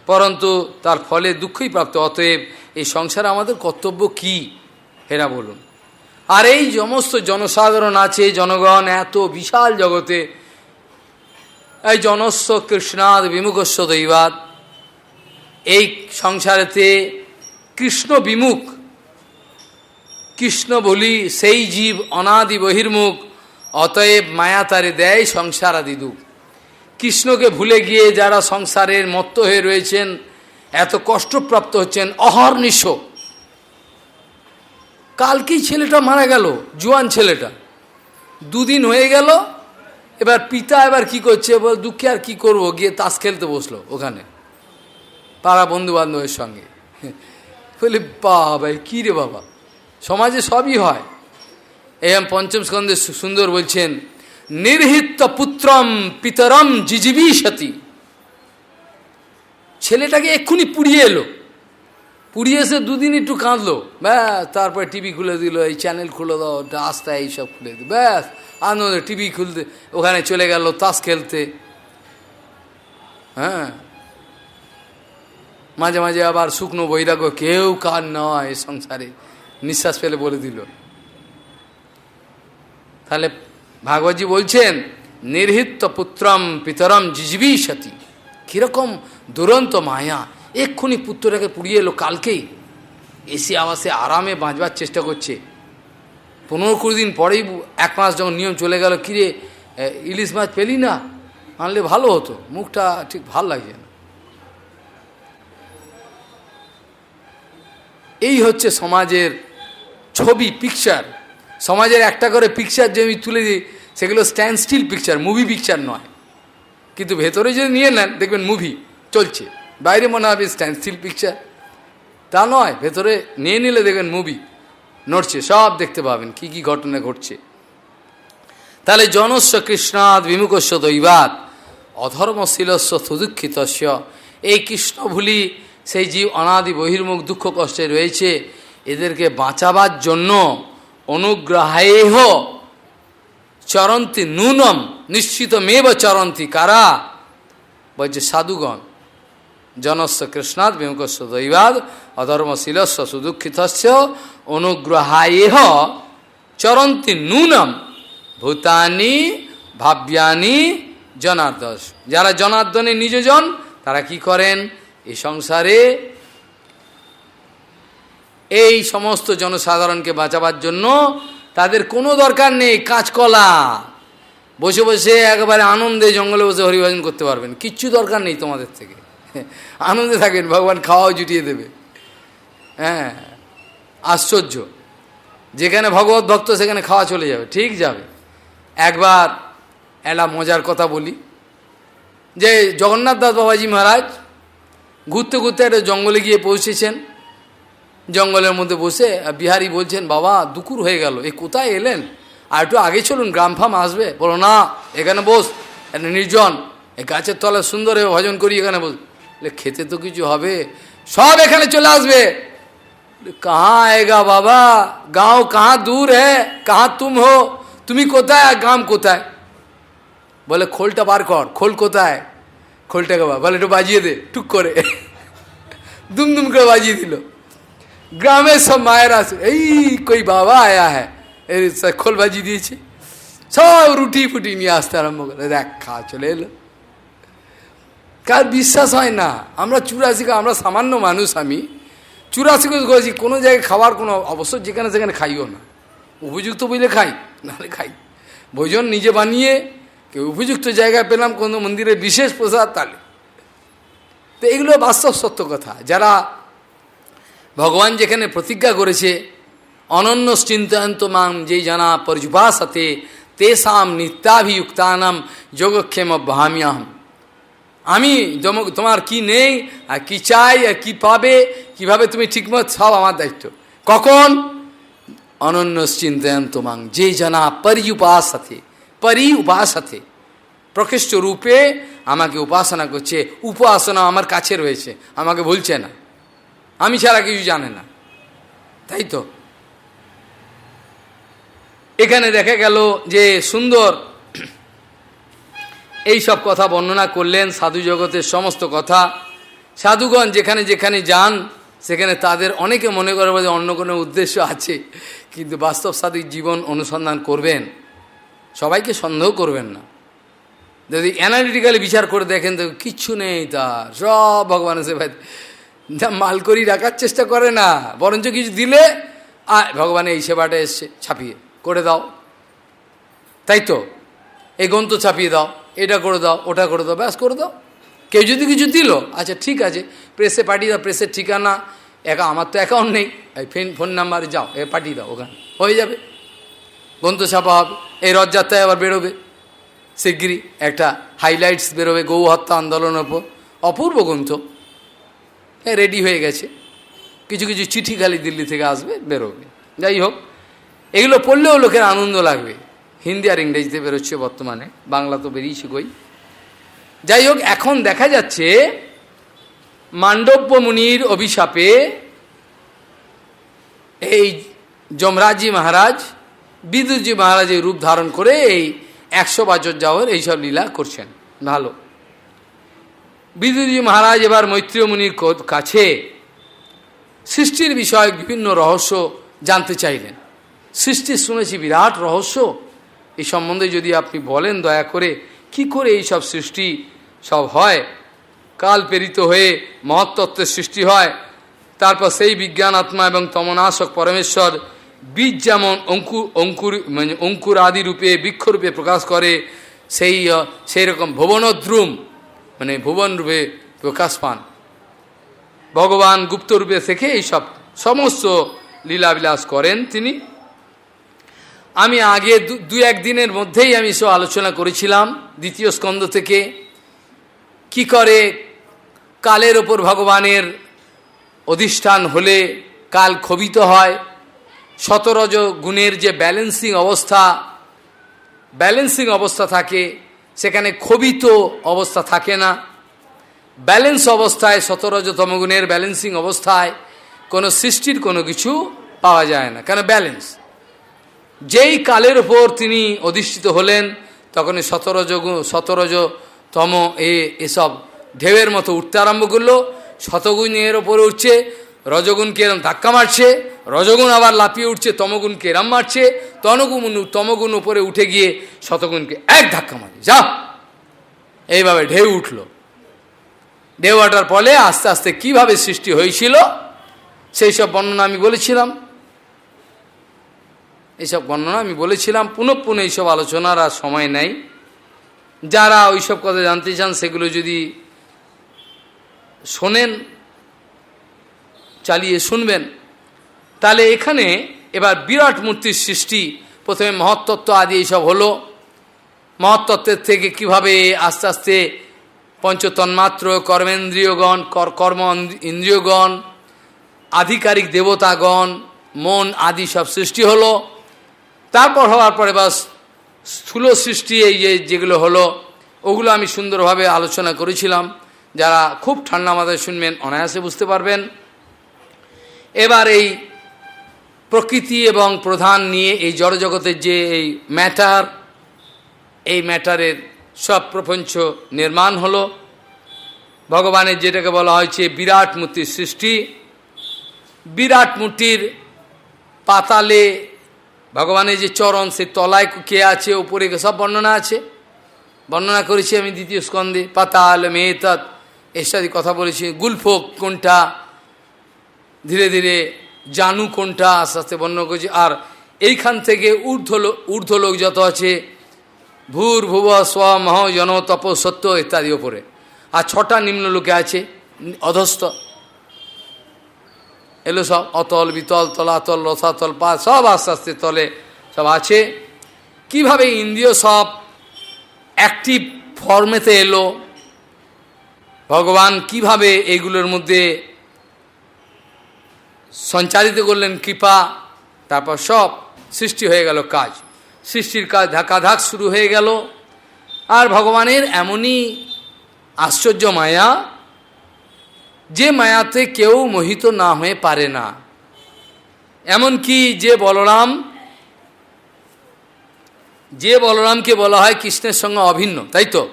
পরন্তু তার ফলে দুঃখই প্রাপ্ত। অতএব এই সংসারে আমাদের কর্তব্য কি হেরা বলুন? আর এই সমস্ত জনসাধারণ আছে, জনগণ, এত বিশাল জগতে, এই জনস্ব কৃষ্ণাদ বিমুখস্য দৈবাদ, এই সংসারেতে কৃষ্ণ বিমুখ, কৃষ্ণ বলি সেই জীব অনাদি বহির্মুখ, অতএব মায়া তারে দেয় সংসার আদি দুঃখ। কৃষ্ণকে ভুলে গিয়ে যারা সংসারের মত্ত হয়ে রয়েছেন, এত কষ্টপ্রাপ্ত হচ্ছেন অহর্নিশ। কালকেই ছেলেটা মারা গেল, জোয়ান ছেলেটা, দুদিন হয়ে গেল। এবার পিতা এবার কি করছে, বল দুঃখে আর কি করবো, গিয়ে তাস খেলতে বসলো ওখানে পাড়া বন্ধু বান্ধবের সঙ্গে। বলি বাবা, কী রে বাবা, সমাজে সবই হয়। এম পঞ্চম স্কন্ধে সুন্দর বলছেন, নির্হিত পুত্রম পিতরম জিজিবিষতি। ছেলেটাকে এক্ষুনি পুড়িয়ে এলো, পুড়িয়ে এসে দুদিন একটু কাঁদলো, ব্যাস তারপরে টিভি খুলে দিল, এই চ্যানেল খুলে দাও, আস্তে এইসব খুলে দিল, ব্যাস আনন্দ, টিভি খুলতে ওখানে চলে গেল তাস খেলতে। হ্যাঁ, মাঝে মাঝে আবার শুকনো বৈরাগ্য, কেউ কার নয় এই সংসারে, নিঃশ্বাস ফেলে বলে দিল। তাহলে ভাগবতী বলছেন, নির্হিত পুত্রম পিতরম জিজিবিষতি। কিরকম দুরন্ত মায়া, এক্ষুনি পুত্রটাকে পুড়িয়ে এলো কালকেই, এসে আবার সে আরামে বাঁচবার চেষ্টা করছে। 15-20 দিন পরেই, 1 মাস যখন নিয়ম চলে গেল, কিরে ইলিশ মাছ পেলি না, আনলে ভালো হতো, মুখটা ঠিক ভাল লাগছে না। এই হচ্ছে সমাজের ছবি, পিকচার। সমাজের একটা করে পিকচার যে আমি তুলে দিই, সেগুলো stand still picture, movie picture নয়। কিন্তু ভেতরে যদি নিয়ে নেন, দেখবেন মুভি চলছে, বাইরে মনে হবে স্ট্যান্ড স্টিল পিকচার, তা নয়, ভেতরে নিয়ে নিলে দেখবেন মুভি নড়ছে, সব দেখতে পাবেন কি কি ঘটনা ঘটছে। তাহলে জনস্ব কৃষ্ণাদ বিমুখস্য দৈবাত অধর্মশীলস্য সুদুঃখিতস্য। এই কৃষ্ণ ভুলি সেই জীব অনাদি বহির্মুখ দুঃখ কষ্টে রয়েছে, এদেরকে বাঁচাবার জন্য অনুগ্রহেহ চরন্তি নূনম নিশ্চিত মেব চরন্তি। কারা বলছে? সাধুগণ। জনস্য কৃষ্ণাদ বিমুখস্য দৈবাদ অধর্মশীলস্য সুদুঃখিতস্য অনুগ্রহায়েহ চরন্তি নূনম ভূতানি ভাব্যানি জনার্দন। যারা জনার্দনের নিজজন, তারা কি করেন? এই সংসারে এই সমস্ত জনসাধারণকে বাঁচাবার জন্য তাদের কোনো দরকার নেই কাঁচকলা, বসে বসে একেবারে আনন্দে জঙ্গলে বসে হরিভজন করতে পারবেন, কিচ্ছু দরকার নেই তোমাদের থেকে, আনন্দে থাকবেন, ভগবান খাওয়াও জুটিয়ে দেবে। হ্যাঁ, আশ্চর্য, যেখানে ভগবত ভক্ত সেখানে খাওয়া চলে যাবে, ঠিক যাবে। একবার একটা মজার কথা বলি, যে জগন্নাথ দাস বাবাজি মহারাজ ঘুরতে ঘুরতে একটা জঙ্গলে গিয়ে পৌঁছেছেন। জঙ্গলের মধ্যে বসে বিহারি বলছেন, বাবা দুপুর হয়ে গেল, এ কোথায় এলেন, আর একটু আগে চলুন, গ্রাম ফাম আসবে। বলো না, এখানে বস, একটা নির্জন, এই গাছের তলায় সুন্দর ভজন করি, এখানে বস। খেতে তো কিছু হবে, সব এখানে চলে আসবে। কাহা আয়েগা বাবা, গাঁও কাহা দূর হ্যাঁ, কাহা তুম হো, তুমি কোথায় আর গ্রাম কোথায়? বলে খোলটা বার কর। খোল কোথায়? খোলটাকে বলে একটু বাজিয়ে দে, টুক করে দুমদুম করে বাজিয়ে দিল। গ্রামের সব মায়েরা আছে, এই কই বাবা আয়া হ্যাঁ, এই খোল বাজিয়ে দিয়েছে, সব রুটি ফুটি নিয়ে আসতে আরম্ভ করে, দেখ খা চলে এলো। কার বিশ্বাস হয় না? আমরা 84, আমরা সামান্য মানুষ, আমি 84 করেছি, কোনো জায়গায় খাওয়ার কোনো অবশ্য যেখানে সেখানে খাইও না, উপযুক্ত বুঝলে খাই, নাহলে খাই ভোজন নিজে বানিয়ে, কেউ উপযুক্ত জায়গায় পেলাম কোনো মন্দিরের বিশেষ প্রসাদ, তাহলে তো এগুলো বাস্তব সত্য কথা। যারা ভগবান যেখানে প্রতিজ্ঞা করেছে, অনন্য চিন্তয়ন্ত মাং যেই জানা পর্যুপাসতে তেসাম নিত্যাভিযুক্তানাম যোগক্ষেম ভামিয়াহম। আমি তোমার কি নেই আর কি চাই আর কি পাবে, কিভাবে তুমি ঠিকমতো, সব আমার দায়িত্ব। কখন? অনন্য চিন্তয়ন্ত মাং যেই জানা পর্যুপাসতে, পরি উপাসতে, প্রকৃষ্ট রূপে আমাকে উপাসনা করছে, উপাসনা আমার কাছে রয়েছে, আমাকে ভুলছে না, আমি ছাড়া কিছু জানে না। তাই তো এখানে দেখা গেল যে সুন্দর এই সব কথা বর্ণনা করলেন, সাধু জগতের সমস্ত কথা। সাধুগণ যেখানে যেখানে যান, সেখানে তাদের অনেকে মনে করে যে অন্য কোনো উদ্দেশ্য আছে, কিন্তু বাস্তব সাধুর জীবন অনুসন্ধান করবেন, সবাইকে সন্দেহ করবেন না। যদি অ্যানালিটিক্যালি বিচার করে দেখেন তো কিচ্ছু নেই তার, সব ভগবানের সেবায় মাল করি রাখার চেষ্টা করে না, বরঞ্চ কিছু দিলে ভগবান এই সেবাটা এসছে, ছাপিয়ে করে দাও, তাই তো, এই গ্রন্থ ছাপিয়ে দাও, এটা করে দাও, ওটা করে দাও, ব্যাস করে দাও। কেউ যদি কিছু দিল, আচ্ছা ঠিক আছে, প্রেসে পাঠিয়ে দাও, প্রেসের ঠিকানা, আমার তো অ্যাকাউন্ট নেই, এই ফোন নাম্বারে যাও, পাঠিয়ে দাও, ওখানে হয়ে যাবে, গ্রন্থ ছাপা হবে। এই রথযাত্রায় আবার বেরোবে শিগগিরই একটা হাইলাইটস বেরোবে গৌ হত্যা আন্দোলনের ওপর, অপূর্ব গ্রন্থ, রেডি হয়ে গেছে। কিছু কিছু চিঠি খালি দিল্লি থেকে আসবে, বেরোবে। যাই হোক, এগুলো পড়লেও লোকের আনন্দ লাগবে। হিন্দি আর ইংরেজিতে বেরোচ্ছে বর্তমানে, বাংলা তো বেরিয়েছে কই। যাই হোক, এখন দেখা যাচ্ছে মান্ডব্য মুনির অভিশাপে এই যমরাজজি মহারাজ বিদুরজি মহারাজের রূপ ধারণ করে এই 100 বছর যাওয়ার এইসব লীলা করছেন। ভালো, বিদুরজি মহারাজ এবার মৈত্রেয় মুনির কাছে সৃষ্টির বিষয়ে বিভিন্ন রহস্য জানতে চাইলেন। সৃষ্টি শুনেছি বিরাট রহস্য, এই সম্বন্ধে যদি আপনি বলেন দয়া করে, কি করে এই সব সৃষ্টি সব হয়, কাল প্রেরিত হয়ে মহত্তত্ত্বের সৃষ্টি হয়, তারপর সেই বিজ্ঞান আত্মা এবং তমনাশক পরমেশ্বর বীজ যেমন অঙ্কুর আদি রূপে বৃক্ষরূপে প্রকাশ করে, সেই রকম ভুবনদ্রুম ভুবন রূপে প্রকাশ পান ভগবান গুপ্তরূপে থেকে এইসব সমস্ত লীলাবিলাস করেন তিনি। আমি আগে দু একদিনের মধ্যেই আমি সব আলোচনা করেছিলাম দ্বিতীয় স্কন্ধ থেকে, কি করে কালের ওপর ভগবানের অধিষ্ঠান হলে কাল ক্ষোভিত হয়। 17 গুণের যে ব্যালেন্সিং অবস্থা থাকে, সেখানে ক্ষোভিত অবস্থা থাকে না। ব্যালেন্স অবস্থায় 17তম গুণের ব্যালেন্সিং অবস্থায় কোনো সৃষ্টির কোনো কিছু পাওয়া যায় না, কেন ব্যালেন্স। যেই কালের ওপর তিনি অধিষ্ঠিত হলেন তখনই 17তম এসব ঢেউয়ের মতো উঠতে আরম্ভ করলো। শতগুণের ওপরে উঠছে, রজগুণকে এরম ধাক্কা মারছে, রজগুণ আবার লাফিয়ে উঠছে, তমগুণকে এরম মারছে, তমগুণ উপরে উঠে গিয়ে শতগুণকে এক ধাক্কা মারছে, যা এইভাবে ঢেউ উঠল। ঢেউ ওঠার ফলে আস্তে আস্তে কিভাবে সৃষ্টি হয়েছিল সেই সব বর্ণনা আমি বলেছিলাম। পুনঃ এইসব আলোচনার আর সময় নাই। যারা ওইসব কথা জানতে চান সেগুলো যদি শোনেন, চালিয়ে শুনবেন, তাহলে এখানে এবার বিরাট মূর্তির সৃষ্টি, প্রথমে মহত্তত্ত্ব আদি এইসব হলো। মহত্তত্ত্বের থেকে কিভাবে আস্তে আস্তে পঞ্চতন্মাত্র, কর্মেন্দ্রিয়গণ, কর্ম ইন্দ্রিয়গণ, আধিকারিক দেবতাগণ, মন আদি সব সৃষ্টি হলো। তারপর হওয়ার পরে বাস স্থূল সৃষ্টি এই যেগুলো হলো, ওগুলো আমি সুন্দরভাবে আলোচনা করেছিলাম। যারা খুব ঠান্ডা মাথায় শুনবেন অনায়াসে বুঝতে পারবেন। এবার এই প্রকৃতি এবং প্রধান নিয়ে এই জড়জগতের যে এই ম্যাটার, এই ম্যাটারের সব প্রপঞ্চ নির্মাণ হলো। ভগবানের যেটাকে বলা হয়েছে বিরাট মূর্তির সৃষ্টি। বিরাট মূর্তির পাতালে ভগবানের যে চরণ, সে তলায় কে আছে, উপরে সব বর্ণনা আছে, বর্ণনা করেছি আমি দ্বিতীয় স্কন্ধে। পাতাল মেহতৎ এসব কথা বলেছি। গুলফোক কোনটা, ধীরে ধীরে জানু কোনটা, আস্তে আস্তে বর্ণনা করেছি। আর এইখান থেকে ঊর্ধ্বলোক যত আছে, ভূর ভুব স্ব মহ জন তপ সত্য ইত্যাদি ওপরে, আর 6টা নিম্নলোকে আছে অধস্থ, এলো সব অতল, বিতল, তলাতল, রসাতল, পা সব আস্তে আস্তে তলে সব আছে। কিভাবে ইন্দ্রিয় সব অ্যাক্টিভ ফর্মেতে এলো, ভগবান কিভাবে এইগুলোর মধ্যে সঞ্চারিত করলেন কৃপা, তারপর সব সৃষ্টি হয়ে গেল কাজ। সৃষ্টির কাজ ধাক্কাধাক শুরু হয়ে গেল। আর ভগবানের এমনই আশ্চর্য মায়া, যে মায়াতে কেউ মোহিত না হয়ে পারে না। এমনকি যে বলরামকে বলা হয় কৃষ্ণের সঙ্গে অভিন্ন, তাই তো?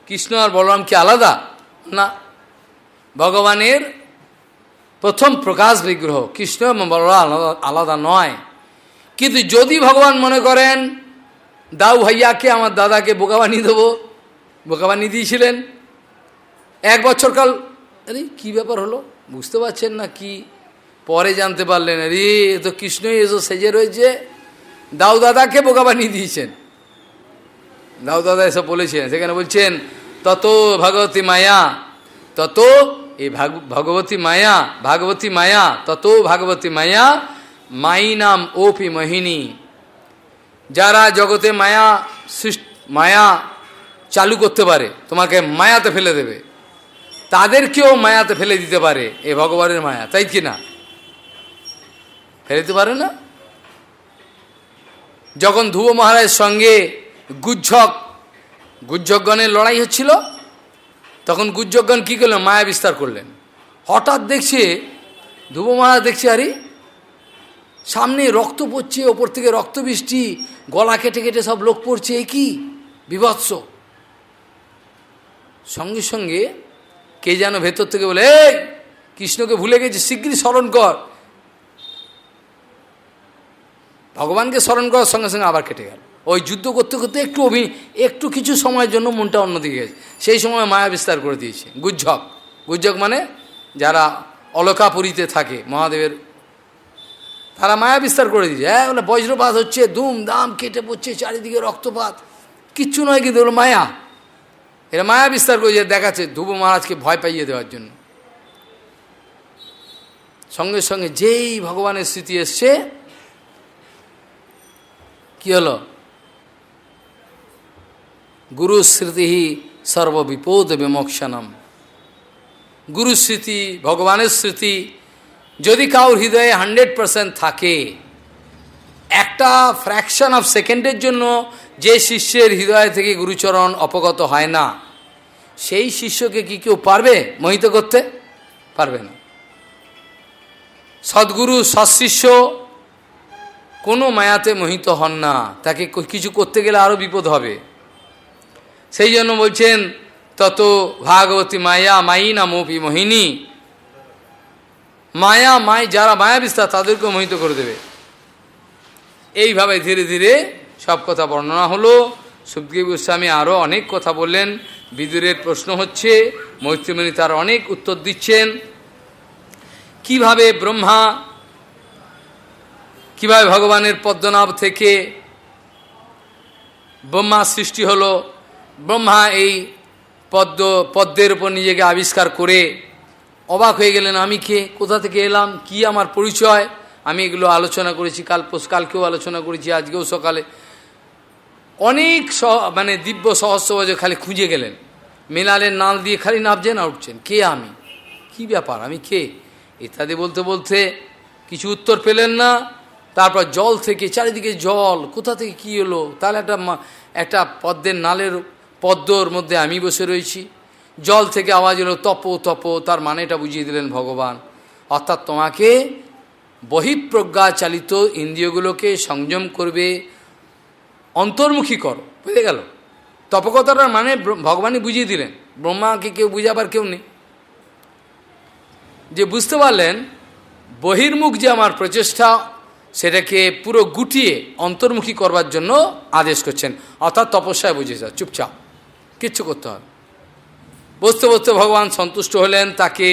কৃষ্ণ আর বলরাম কি আলাদা? না, ভগবানের প্রথম প্রকাশ বিগ্রহ কৃষ্ণ এবং বলরাম আলাদা নয়। কিন্তু যদি ভগবান মনে করেন দাউ ভাইয়াকে, আমার দাদাকে বোকা বানিয়ে দেবো, বোকা বানিয়ে দিয়েছিলেন 1 বছর কাল। আরে কী ব্যাপার হলো, বুঝতে পারছেন না কি? পরে জানতে পারলেন, আরে এ তো কৃষ্ণই এসো সেজে রয়েছে, দাউ দাদাকে বোকা বানিয়ে দিয়েছেন। দাউ দাদা এসব বলেছেন, সেখানে বলছেন তত ভগবতী মায়া, তত এই ভাগবতী মায়া তত ভাগবতী মায়া মাই নাম ওপি মোহিনী। যারা জগতে মায়া চালু করতে পারে, তোমাকে মায়াতে ফেলে দেবে, তাদেরকেও মায়াতে ফেলে দিতে পারে এ ভগবানের মায়া, তাই কি না? ফেলে দিতে পারে না? যখন ধ্রুব মহারাজের সঙ্গে গুজ্জকগণের লড়াই হচ্ছিল, তখন গুজ্জকগণ কী করলেন? মায়া বিস্তার করলেন। হঠাৎ দেখছে ধ্রুব মহারাজ, দেখছে আরে সামনে রক্ত পড়ছে, ওপর থেকে রক্ত বৃষ্টি, গলা কেটে কেটে সব লোক পড়ছে, এ কি বিভৎস! সঙ্গে সঙ্গে কে যেন ভেতর থেকে বলে, এই কৃষ্ণকে ভুলে গেছে, শীঘ্রই স্মরণ কর। ভগবানকে স্মরণ করার সঙ্গে সঙ্গে আবার কেটে গেল। ওই যুদ্ধ করতে করতে একটু কিছু সময়ের জন্য মনটা অন্যদিকে গেছে, সেই সময় মায়া বিস্তার করে দিয়েছে গুজ্জক মানে যারা অলকাপুরীতে থাকে মহাদেবের, তারা মায়া বিস্তার করে দিয়েছে। হ্যাঁ, বলে বজ্রপাত হচ্ছে, ধুম দাম কেটে পড়ছে, চারিদিকে রক্তপাত, কিচ্ছু নয়, কিন্তু হলো মায়া। এরা মায়া বিস্তার করে দেখাচ্ছে ধ্রুব মহারাজকে ভয় পাইয়ে দেওয়ার জন্য। সঙ্গে সঙ্গে যেই ভগবানের স্মৃতি এসছে, কি হলো? গুরু স্মৃতি সর্ববিপদ বিমোক্ষণম। গুরু স্মৃতি, ভগবানের স্মৃতি যদি কাউর হৃদয়ে 100% থাকে, একটা ফ্র্যাকশন অফ সেকেন্ডের জন্য যে শিষ্যের হৃদয় থেকে গুরুচরণ অপগত হয় না, সেই শিষ্যকে কি কেউ পারবে মোহিত করতে? পারবে না। সদ্গুরু সৎশিষ্য কোনো মায়াতে মোহিত হন না, তাকে কিছু করতে গেলে আরও বিপদ হবে। সেই জন্য বলছেন, তত ভাগবতী মায়া মায়ী না মোপি মোহিনী। যারা মায়া বিস্তার, তাদেরকে মোহিত করে দেবে। এইভাবে ধীরে ধীরে সব কথা বর্ণনা হলো। সুখদেব গোস্বামী আরও অনেক কথা বললেন। বিদুরের প্রশ্ন হচ্ছে, মৈত্রীমণি তার অনেক উত্তর দিচ্ছেন। কিভাবে ভগবানের পদ্মনাভ থেকে ব্রহ্মা সৃষ্টি হলো। ব্রহ্মা এই পদ্মের উপর নিজেকে আবিষ্কার করে অবাক হয়ে গেলেন, আমি কে, কোথা থেকে এলাম, কি আমার পরিচয়। আমি এগুলো আলোচনা করেছি, কালকেও আলোচনা করেছি, আজকেও সকালে। অনেক দিব্য সহস্রবজ খালি খুঁজে গেলেন, মেলালেন, নাল দিয়ে খালি নাবছেন আর উঠছেন, কে আমি, কি ব্যাপার, আমি কে, ইত্যাদি বলতে বলতে কিছু উত্তর পেলেন না। তারপর জল থেকে, চারিদিকে জল, কোথা থেকে কী হলো, তাহলে একটা পদ্মর মধ্যে আমি বসে রয়েছি। জল থেকে আওয়াজ এলো তপ তপ, তার মানেটা বুঝিয়ে দিলেন ভগবান। অর্থাৎ তোমাকে বহিঃপ্রজ্ঞা চালিত ইন্দ্রিয়গুলোকে সংযম করবে, অন্তর্মুখী করো, বুঝে গেল। তপকতাটার মানে ভগবানই বুঝিয়ে দিলেন, ব্রহ্মাকে কেউ বুঝাবার কেউ নেই। যে বুঝতে পারলেন বহির্মুখ যে আমার প্রচেষ্টা, সেটাকে পুরো গুটিয়ে অন্তর্মুখী করবার জন্য আদেশ করছেন। অর্থাৎ তপস্যায় বুঝে যা, চুপচাপ কিচ্ছু করতে হবে। বসতে বসতে ভগবান সন্তুষ্ট হলেন, তাকে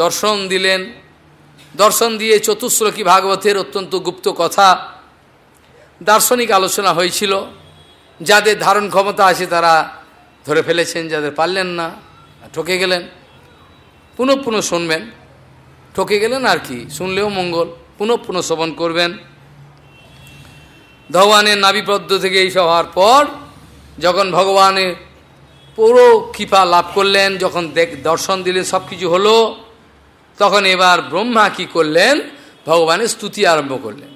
দর্শন দিলেন। দর্শন দিয়ে চতুশ্লোকী ভাগবতের অত্যন্ত গুপ্ত কথা দার্শনিক আলোচনা হয়েছিল। যাদের ধারণ ক্ষমতা আছে তারা ধরে ফেলেছেন, যাদের পারলেন না ঠকে গেলেন। পুনঃ শুনবেন, ঠকে গেলেন আর কি, শুনলেও মঙ্গল, পুনঃ শ্রবণ করবেন। ভগবানের নাভিপদ্ম থেকে এইসব হওয়ার পর যখন ভগবানের পুরো কৃপা লাভ করলেন, যখন দর্শন দিলেন, সব কিছু হলো, তখন এবার ব্রহ্মা কি করলেন, ভগবানের স্তুতি আরম্ভ করলেন।